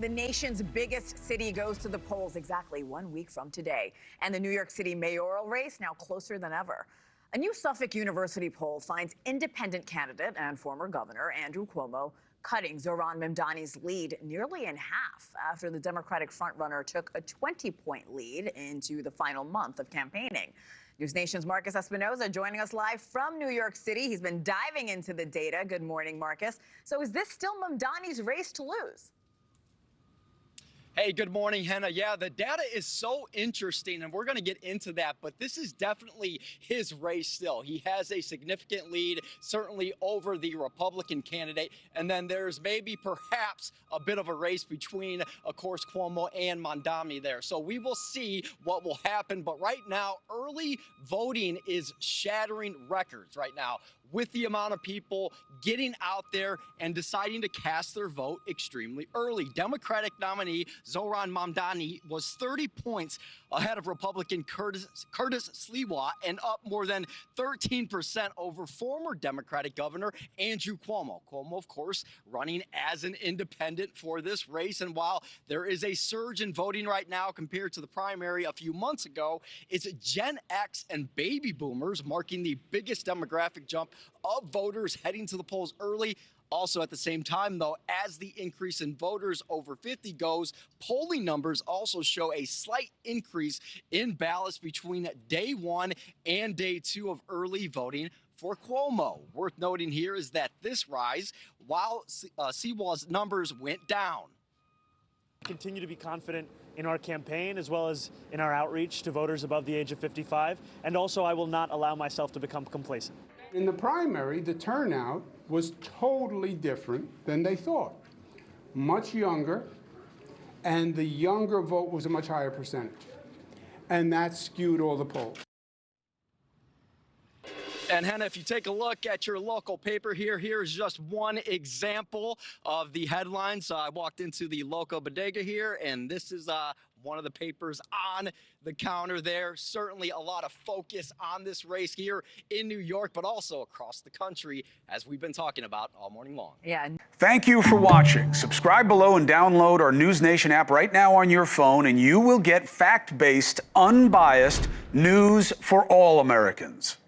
The nation's biggest city goes to the polls exactly 1 week from today. And the New York City mayoral race now closer than ever. A new Suffolk University poll finds independent candidate and former governor Andrew Cuomo cutting Zohran Mamdani's lead nearly in half after the Democratic frontrunner took a 20-point lead into the final month of campaigning. NewsNation's Marcus Espinoza joining us live from New York City. He's been diving into the data. Good morning, Marcus. So is this still Mamdani's race to lose? Hey, good morning, Henna. Yeah, the data is so interesting, and we're going to get into that, but this is definitely his race still. He has a significant lead, certainly over the Republican candidate, and then there's maybe perhaps a bit of a race between, of course, Cuomo and Mamdani there. So we will see what will happen, but right now, early voting is shattering records right now, with the amount of people getting out there and deciding to cast their vote extremely early. Democratic nominee Zohran Mamdani was 30 points ahead of Republican Curtis Sliwa and up more than 13% over former Democratic Governor Andrew Cuomo. Cuomo, of course, running as an independent for this race. And while there is a surge in voting right now compared to the primary a few months ago, it's Gen X and baby boomers marking the biggest demographic jump of voters heading to the polls early. Also, at the same time, though, as the increase in voters over 50 goes, polling numbers also show a slight increase in ballots between day 1 and day 2 of early voting for Cuomo. Worth noting here is that this rise, while Sliwa's numbers went down. Continue to be confident in our campaign as well as in our outreach to voters above the age of 55. And also, I will not allow myself to become complacent. In the primary, the turnout was totally different than they thought. Much younger, and the younger vote was a much higher percentage. And that skewed all the polls. And Henna, if you take a look at your local paper here, here's just one example of the headlines. I walked into the local bodega here, and this is one of the papers on the counter there. Certainly a lot of focus on this race here in New York, but also across the country, as we've been talking about all morning long. Yeah. Thank you for watching. Subscribe below and download our NewsNation app right now on your phone, and you will get fact-based, unbiased news for all Americans.